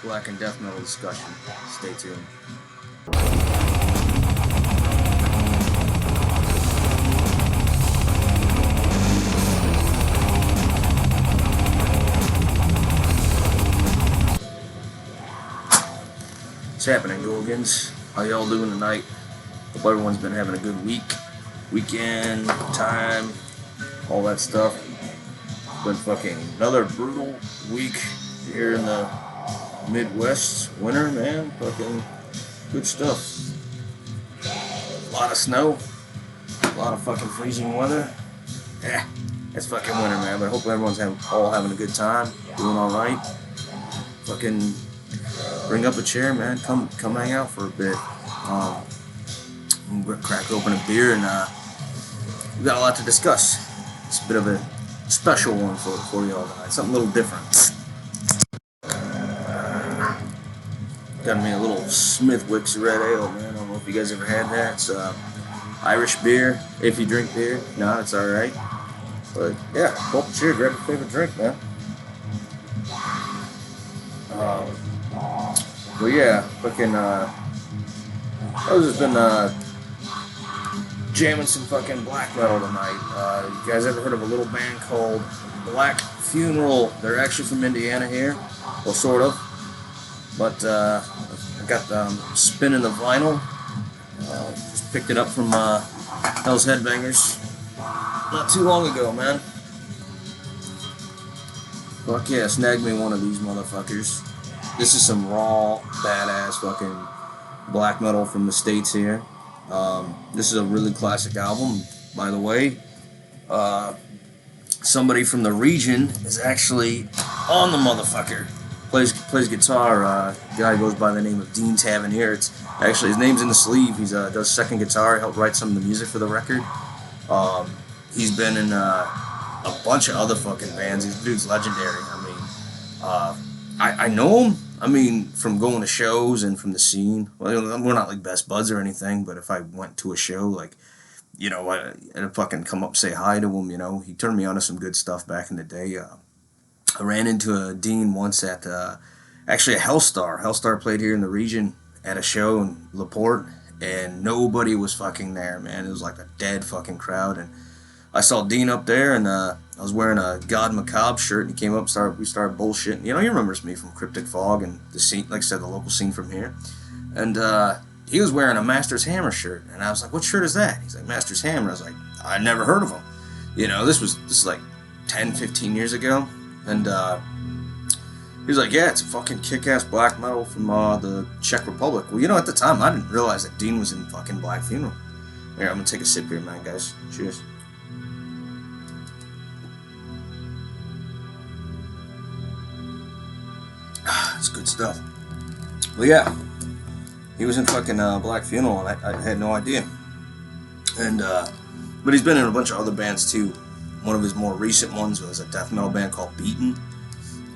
black and death metal discussion. Stay tuned. What's happening, Gorgons? How y'all doing tonight? Hope everyone's been having a good weekend, time, all that stuff. Been fucking another brutal week here in the Midwest winter, man. Fucking good stuff. A lot of snow, a lot of fucking freezing weather. Yeah, it's fucking winter, man. But I hope everyone's all having a good time, doing all right. Fucking bring up a chair, man. Come hang out for a bit. We'll crack open a beer, and we got a lot to discuss. It's a bit of a special one for y'all tonight. Something a little different. Got me a little Smithwick's Red Ale, man. I don't know if you guys ever had that. It's Irish beer. If you drink beer, no, it's all right. But yeah, pull up a chair, grab your favorite drink, man. But yeah, fucking I've just been jamming some fucking black metal tonight. You guys ever heard of a little band called Black Funeral? They're actually from Indiana here, well, sort of. But I got spinning the vinyl. Just picked it up from Hell's Headbangers not too long ago, man. Fuck yeah, snagged me one of these motherfuckers. This is some raw, badass fucking black metal from the States here. This is a really classic album, by the way. Somebody from the region is actually on the motherfucker. Plays guitar. Guy goes by the name of Dean Tavernier. It's actually, his name's in the sleeve. He's does second guitar. Helped write some of the music for the record. He's been in a bunch of other fucking bands. This dude's legendary. I mean, I know him. I mean, from going to shows and from the scene. Well, we're not like best buds or anything, but if I went to a show, like, you know, I'd fucking come up, say hi to him, you know. He turned me on to some good stuff back in the day. I ran into a Dean once at, actually a Hellstar. Hellstar played here in the region at a show in LaPorte, and nobody was fucking there, man. It was like a dead fucking crowd, and I saw Dean up there, and I was wearing a God Macabre shirt, and he came up, we started bullshitting. You know, he remembers me from Cryptic Fog and the scene, like I said, the local scene from here. And he was wearing a Master's Hammer shirt, and I was like, what shirt is that? He's like, Master's Hammer. I was like, I never heard of him. You know, this is like 10, 15 years ago. And he was like, yeah, it's a fucking kick-ass black metal from the Czech Republic. Well, you know, at the time, I didn't realize that Dean was in fucking Black Funeral. Here, I'm gonna take a sip here, man, guys. Cheers. It's good stuff. Well, yeah, he was in fucking Black Funeral, and I had no idea. And but he's been in a bunch of other bands too. One of his more recent ones was a death metal band called Beaten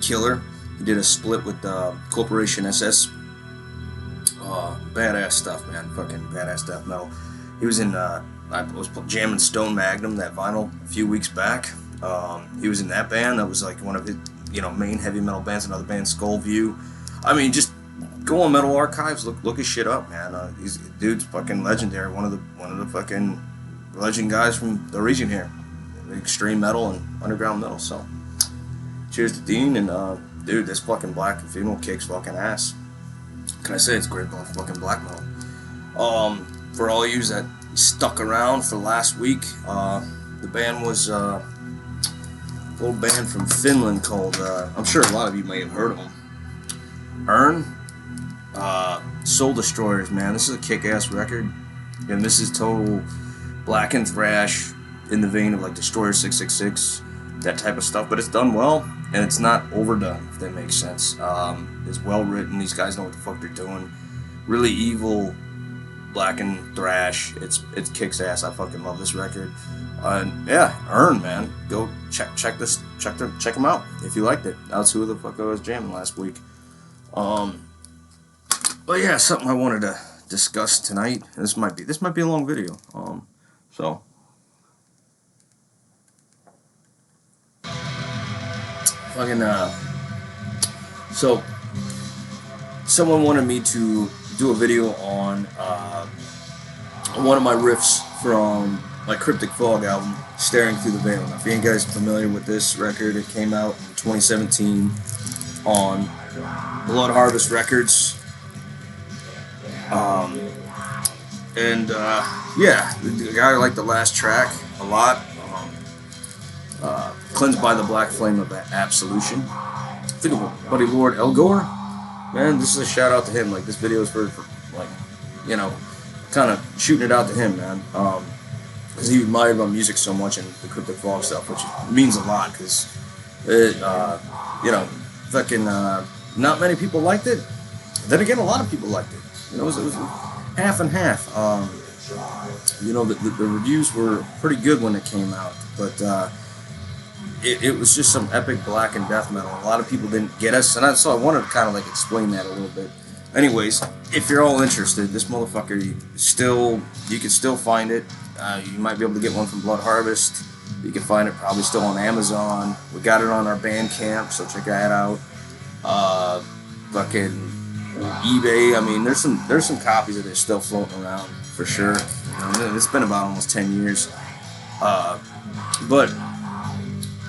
Killer. He did a split with Corporation SS. Badass stuff, man. Fucking badass death metal. He was in. I was jamming Stone Magnum, that vinyl, a few weeks back. He was in that band. That was like one of his, you know, main heavy metal bands. Another band, Skullview. I mean, just go on Metal Archives, look his shit up, man. Dude's fucking legendary. One of the fucking legend guys from the region here, extreme metal and underground metal. So, cheers to Dean, and dude, this fucking Black Funeral kicks fucking ass. Can I say it's great fucking black metal? For all yous that stuck around for last week, the band was a little band from Finland called, I'm sure a lot of you may have heard of them, Earn. Soul Destroyers, man. This is a kick-ass record, and this is total Blackened thrash in the vein of like Destroyer 666, that type of stuff, but it's done well, and it's not overdone, if that makes sense. It's well written. These guys know what the fuck they're doing. Really evil Blackened thrash. It kicks ass. I fucking love this record. Yeah, Earn, man. Go check them out if you liked it. That's who the fuck I was jamming last week. But yeah, something I wanted to discuss tonight. This might be a long video. So fucking so someone wanted me to do a video on one of my riffs from my Cryptic Fog album, Staring Through the Veil. Now, if you ain't guys familiar with this record, it came out in 2017 on Blood Harvest Records. Yeah, I like the last track a lot. Cleansed by the Black Flame of Absolution. I think of my buddy LordElgor. Man, this is a shout out to him. Like, this video is for like, you know, kind of shooting it out to him, man. Because he admired my music so much and the Cryptic Fog stuff, which means a lot. Because it, you know, fucking not many people liked it. Then again, a lot of people liked it. You know, it was half and half. You know, the reviews were pretty good when it came out, but it was just some epic blackened death metal. A lot of people didn't get us, and so I wanted to kind of like explain that a little bit. Anyways, if you're all interested, this motherfucker, you can still find it. You might be able to get one from Blood Harvest. You can find it probably still on Amazon. We got it on our Bandcamp, so check that out. Fucking eBay. I mean, there's some copies of this still floating around for sure. You know, it's been about almost 10 years. But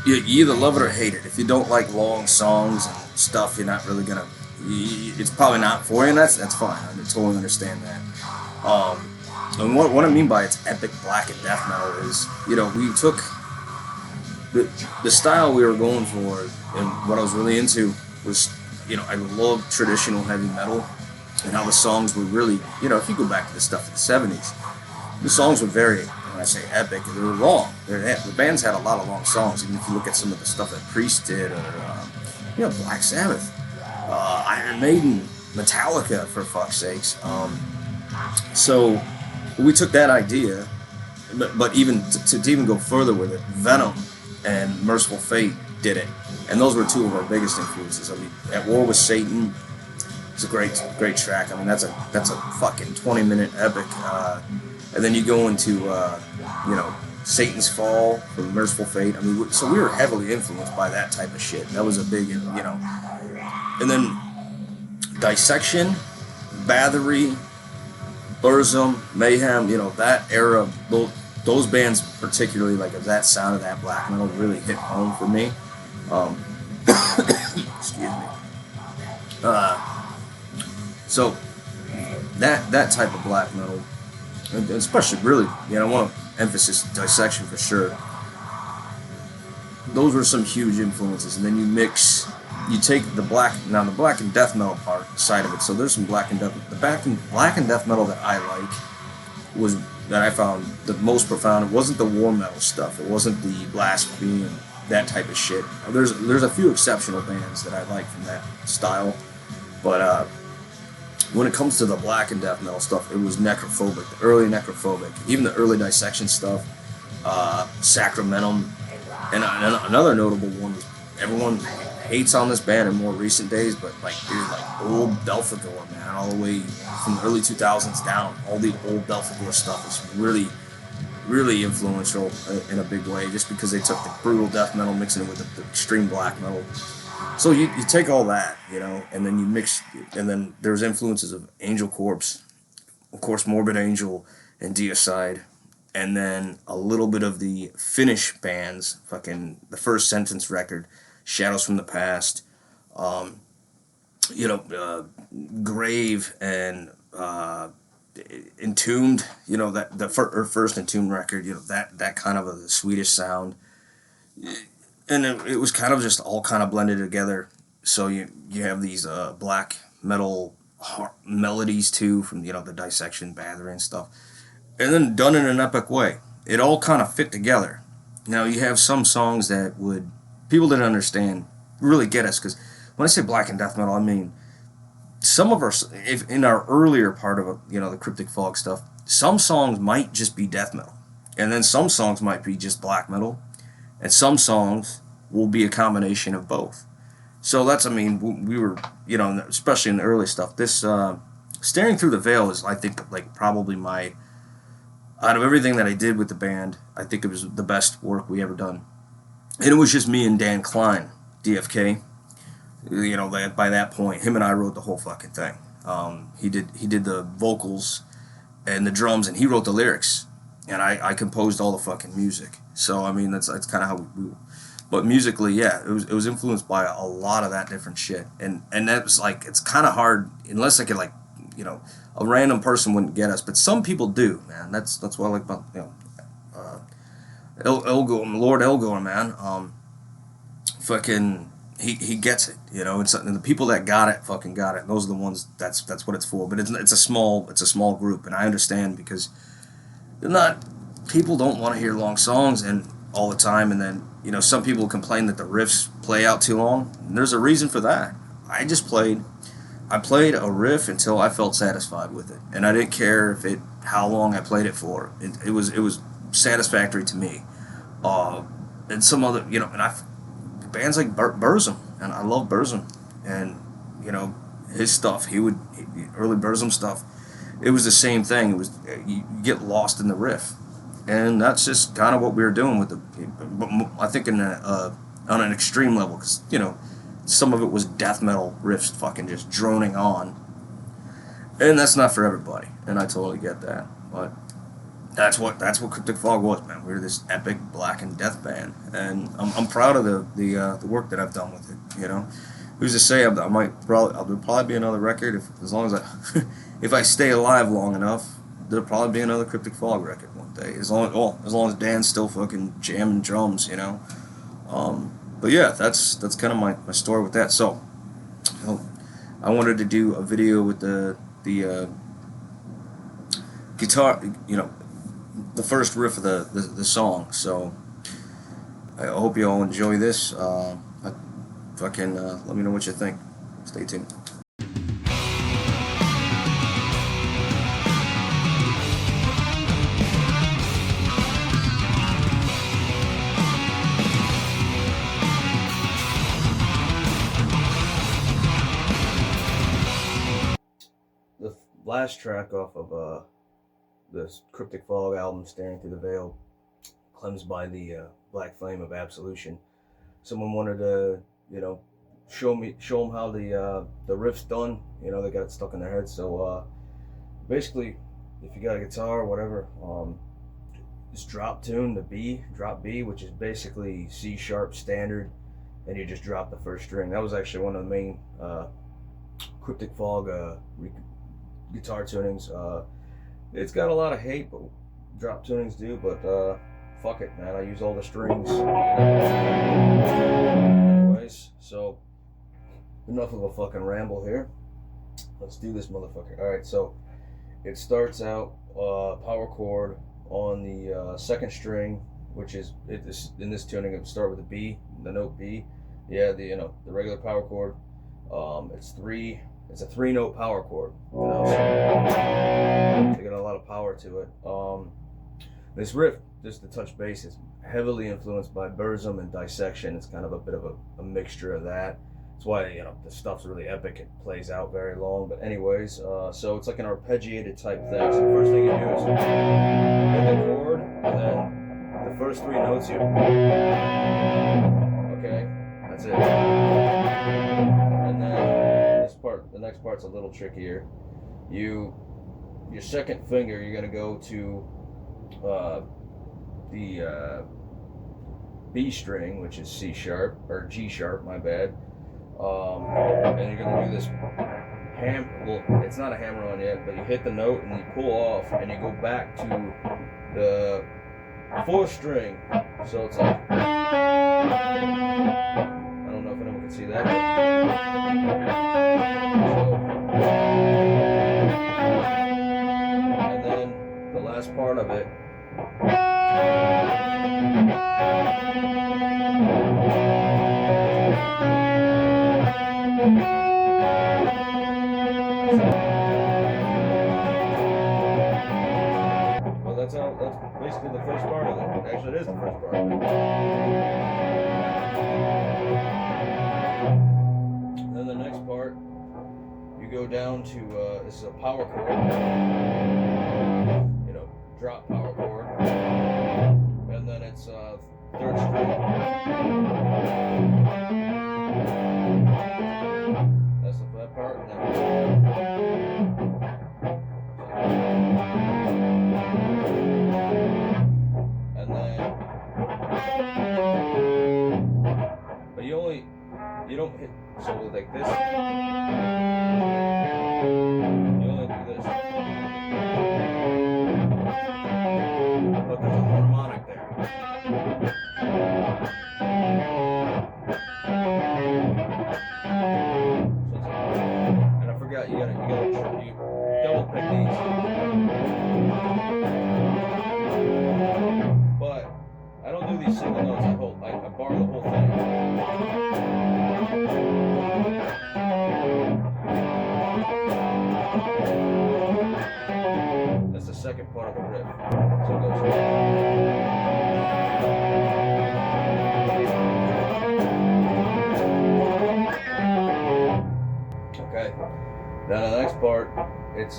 you either love it or hate it. If you don't like long songs and stuff, you're not really gonna. It's probably not for you, and that's fine. I totally understand that. And what I mean by it's epic blackened death metal is, you know, we took the style we were going for, and what I was really into was, you know, I love traditional heavy metal, and how the songs were really, you know, if you go back to the stuff in the 70s, the songs were very, when I say epic, they were long. The bands had a lot of long songs, even if you look at some of the stuff that Priest did, or, you know, Black Sabbath, Iron Maiden, Metallica, for fuck's sakes. So we took that idea, but even to even go further with it, Venom and Merciful Fate did it, and those were two of our biggest influences. I mean, At War with Satan, it's a great track. I mean, that's a fucking 20-minute epic. And then you go into you know, Satan's Fall from Merciful Fate. I mean, so we were heavily influenced by that type of shit. That was a big, you know. And then Dissection, Bathory, Burzum, Mayhem, you know, that era, those bands particularly, like that sound of that black metal really hit home for me. Excuse me. So that type of black metal, and especially really, you know, I want to emphasize Dissection for sure. Those were some huge influences, and then you take the black and death metal side of it. So there's some black and death metal that I like that I found the most profound. It wasn't the war metal stuff. It wasn't the blasphemy and that type of shit. There's a few exceptional bands that I like from that style, but when it comes to the black and death metal stuff, it was Necrophobic, the early Necrophobic, even the early Dissection stuff, Sacramentum, and another notable one was everyone hates on this band in more recent days, but like, dude, like old Belphegor, man, all the way from the early 2000s down, all the old Belphegor stuff is really, really influential in a big way, just because they took the brutal death metal, mixing it with the extreme black metal. So you take all that, you know, and then you mix, and then there's influences of Angel Corpse, of course, Morbid Angel and Deicide, and then a little bit of the Finnish bands, fucking the First Sentence record, Shadows from the Past, you know, Grave and Entombed, you know, that the first Entombed record, you know, that kind of a Swedish sound, and it was kind of just all kind of blended together. So you have these black metal melodies too, from, you know, the Dissection, Bathory and stuff, and then done in an epic way. It all kind of fit together. Now you have some songs that people didn't understand, really get us, because when I say black and death metal, I mean some of if in our earlier part of, you know, the Cryptic Fog stuff, some songs might just be death metal, and then some songs might be just black metal, and some songs will be a combination of both. So that's, I mean, we were, you know, especially in the early stuff, this Staring Through the Veil is, I think, like probably out of everything that I did with the band, I think it was the best work we ever done. And it was just me and Dan Klein, DFK. You know, by that point, him and I wrote the whole fucking thing. He did the vocals and the drums, and he wrote the lyrics, and I composed all the fucking music. So I mean, that's kind of how we. But musically, yeah, it was influenced by a lot of that different shit, and that was like, it's kind of hard unless I could, like, you know, a random person wouldn't get us, but some people do, man. That's what I like about, you know, Elgor, Lord Elgor, man. Fucking, he gets it, you know. And the people that got it fucking got it. And those are the ones that's what it's for. But it's a small group, and I understand, because they're not, people don't want to hear long songs and all the time, and then, you know, some people complain that the riffs play out too long. And there's a reason for that. I played a riff until I felt satisfied with it, and I didn't care how long I played it for. It was satisfactory to me. And some other, you know, bands like Burzum, and I love Burzum, and, you know, his stuff. Early Burzum stuff. It was the same thing. It was, you get lost in the riff, and that's just kind of what we were doing with I think on an extreme level, because, you know, some of it was death metal riffs fucking just droning on, and that's not for everybody, and I totally get that. But that's what Cryptic Fog was, man. We were this epic Blackened death band, and I'm proud of the work that I've done with it. You know, who's to say I'll probably be another record, as long as if I stay alive long enough. There'll probably be another Cryptic Fog record one day, as long as Dan's still fucking jamming drums, you know. But yeah, that's kind of my story with that. So, you know, I wanted to do a video with the guitar, you know, the first riff of the song. So I hope you all enjoy this. Let me know what you think. Stay tuned. The last track off of the Cryptic Fog album, Staring Through the Veil, cleansed by the black flame of absolution. Someone wanted to, you know, show them how the riff's done. You know, they got it stuck in their head. So basically, if you got a guitar or whatever, this drop tune, drop B, which is basically C sharp standard, and you just drop the first string. That was actually one of the main Cryptic Fog guitar tunings. It's got a lot of hate, but drop tunings do, but fuck it, man. I use all the strings. Anyways, so enough of a fucking ramble here. Let's do this motherfucker. Alright, so it starts out power chord on the second string, which is, in this tuning, it would start with a B, the note B. Yeah, the regular power chord. It's a 3-note power chord. You know, so they got a lot of power to it. This riff, just to touch base, is heavily influenced by Burzum and Dissection. It's kind of a bit of a mixture of that. That's why, you know, the stuff's really epic. It plays out very long. But anyways, so it's like an arpeggiated type thing. So the first thing you do is hit the chord, and then the first 3 notes here. Okay, that's it. And then the next part's a little trickier. Your second finger, you're gonna go to the B string, which is C sharp, or G sharp, my bad. And you're gonna do this well, it's not a hammer on yet, but you hit the note and you pull off, and you go back to the 4th string. So it's like, I don't know if anyone can see that. And then the last part of it. Well, that's basically the first part of it. Actually, it is the first part of it. Then the next part, you go down to, this is a power chord, you know, drop power chord, and then it's 3rd string. That's the flat part, and then but you don't hit, so like this, you only do this, but there's a harmonic there. So it's like, and I forgot, you gotta double pick these. But I don't do these single notes, I bar the whole thing. That's the second part of the riff. So it goes. Okay. Now the next part, it's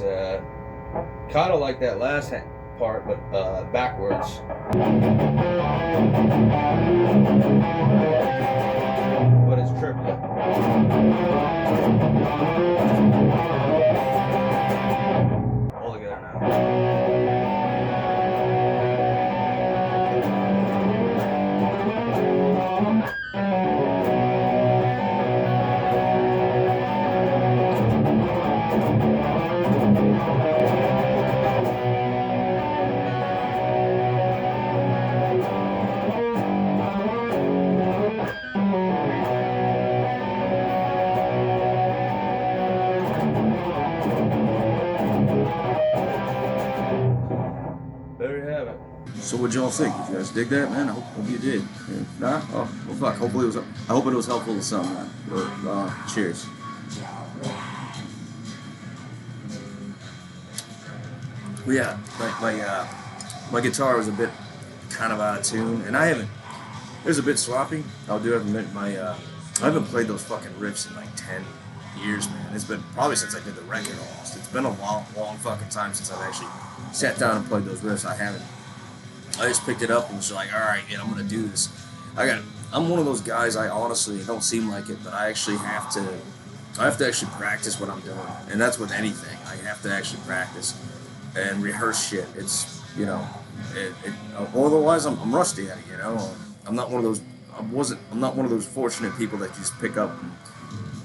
kind of like that last part, but backwards. But it's triplet. All together now. So what y'all think? Did you guys dig that, man? I hope you did. Yeah. Nah? Oh, well, fuck. Hopefully I hope it was helpful to some, man. Cheers. Well, yeah, my guitar was a bit kind of out of tune, and it was a bit sloppy. I do admit I haven't played those fucking riffs in like 10 years, man. It's been probably since I did the record almost. It's been a long fucking time since I've actually sat down and played those riffs. I just picked it up and was like, all right, yeah, I'm gonna do this. I'm one of those guys. I honestly don't seem like it, but I actually have to actually practice what I'm doing, and that's with anything. I have to actually practice and rehearse shit. It's otherwise I'm rusty at it. You know, I'm not one of those. I'm not one of those fortunate people that just pick up and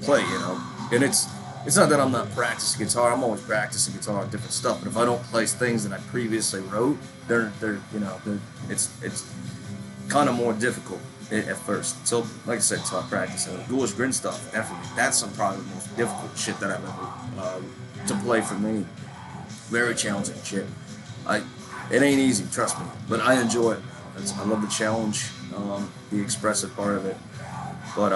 play. You know, and it's not that I'm not practicing guitar. I'm always practicing guitar on different stuff. But if I don't play things that I previously wrote, it's kind of more difficult at first. So, like I said, until I practice. Ghoulish Grin stuff, definitely. That's probably the most difficult shit that I've ever to play for me. Very challenging shit. It ain't easy, trust me, but I enjoy it. I love the challenge, the expressive part of it. But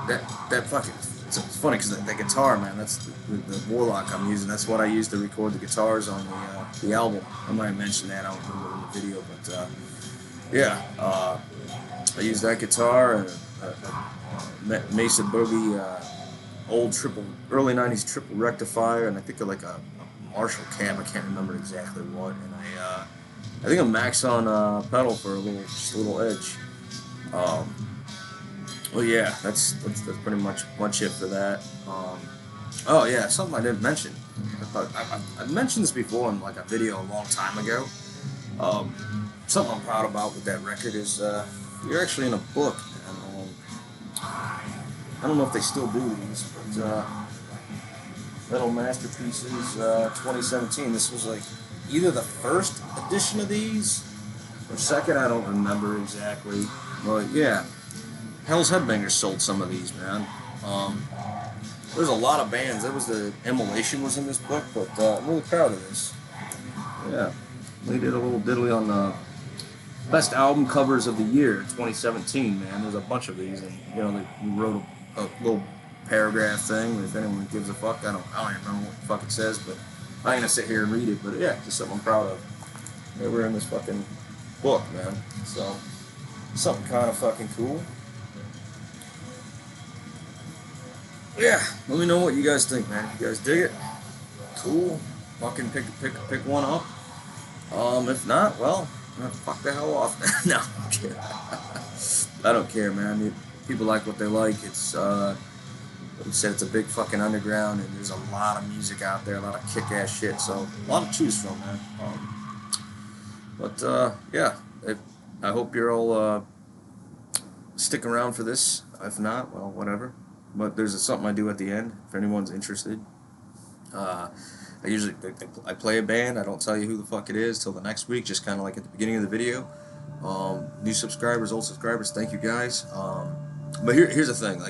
that fucking, it's funny because the guitar, man, that's the Warlock I'm using. That's what I use to record the guitars on the album. I might have mentioned that, I don't remember in the video, but I use that guitar, a Mesa Boogie, early 90s triple rectifier, and I think like a Marshall cab, I can't remember exactly what, and I think a Maxon pedal for a little edge. Well, yeah, that's pretty much it for that. Oh yeah, something I didn't mention. I've mentioned this before in like a video a long time ago. Something I'm proud about with that record is you're actually in a book. And, I don't know if they still do these, but Metal Masterpieces 2017. This was like either the first edition of these or second. I don't remember exactly, but yeah. Hell's Headbangers sold some of these, man. There's a lot of bands. The Immolation was in this book, but I'm really proud of this. Yeah, they did a little diddly on the best album covers of the year, 2017. Man, there's a bunch of these, and they wrote a little paragraph thing. If anyone gives a fuck, I don't even remember what the fuck it says, but I ain't gonna sit here and read it. But yeah, just something I'm proud of. Yeah, we're in this fucking book, man. So something kind of fucking cool. Yeah, let me know what you guys think, man. You guys dig it? Cool. Fucking pick one up. If not, well, fuck the hell off. No, I'm kidding. I don't care, man. People like what they like. It's like you said, it's a big fucking underground, and there's a lot of music out there, a lot of kick-ass shit. So a lot to choose from, man. But yeah, I hope you're all stick around for this. If not, well, whatever. But there's something I do at the end if anyone's interested. Uh, I play a band. I don't tell you who the fuck it is till the next week. Just kind of like at the beginning of the video. New subscribers, old subscribers, thank you guys. But here's the thing.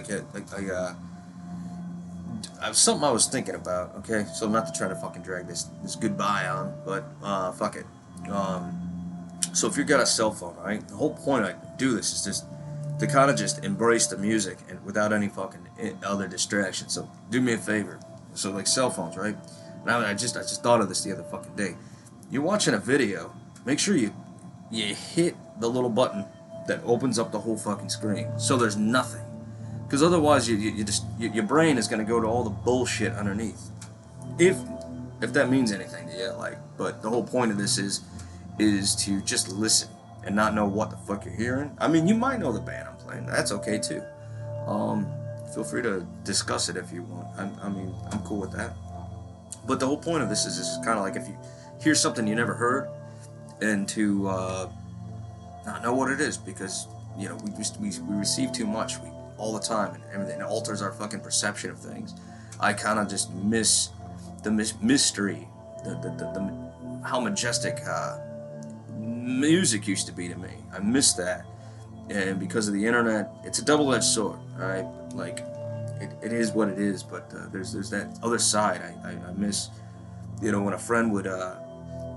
Something I was thinking about. Okay, so not to try to fucking drag this goodbye on, but fuck it. So if you've got a cell phone, right? The whole point I do this is just to kind of just embrace the music and without any fucking other distractions. So do me a favor. So like cell phones, right? Now I just thought of this the other fucking day. You're watching a video. Make sure you hit the little button that opens up the whole fucking screen. So there's nothing. Because otherwise, your brain is gonna go to all the bullshit underneath. If that means anything to you, like. But the whole point of this is to just listen and not know what the fuck you're hearing. I mean, you might know the band I'm playing. That's okay too. Feel free to discuss it if you want. I mean, I'm cool with that. But the whole point of this is just kind of like if you hear something you never heard, and to not know what it is, because you know we receive too much all the time, and everything. It alters our fucking perception of things. I kind of just miss the mystery, the how majestic music used to be to me. I miss that, and because of the internet, it's a double-edged sword. All right, like it is what it is, but there's that other side. I miss, you know, when a friend would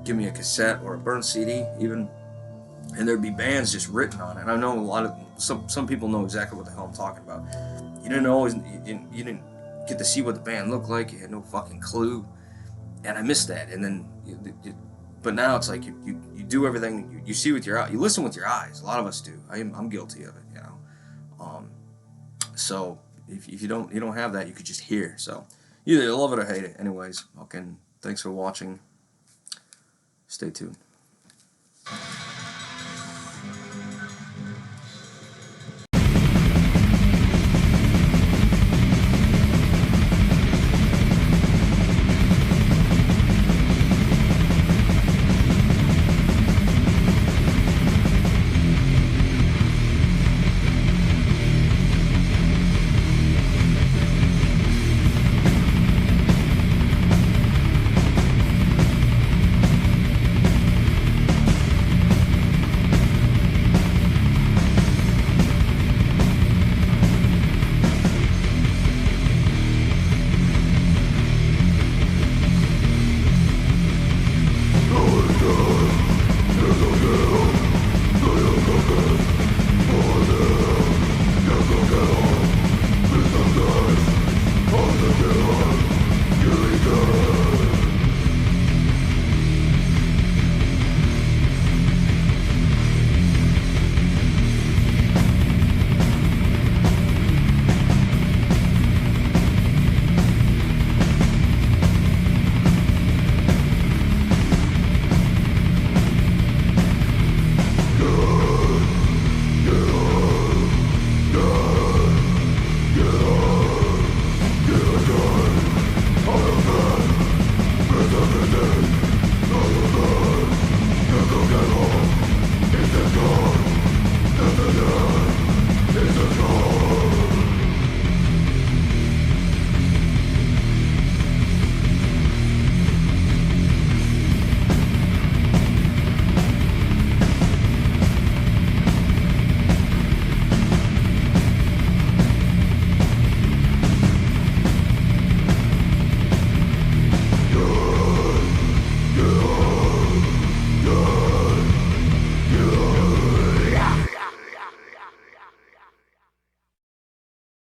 give me a cassette or a burnt CD, even, and there'd be bands just written on it. And I know a lot of some people know exactly what the hell I'm talking about. You didn't get to see what the band looked like. You had no fucking clue, and I missed that. And then, but now it's like you do everything. You see with your eyes. You listen with your eyes. A lot of us do. I'm guilty of it. You know. So if you don't have that, you could just hear. So either you love it or hate it. Anyways, thanks for watching. Stay tuned.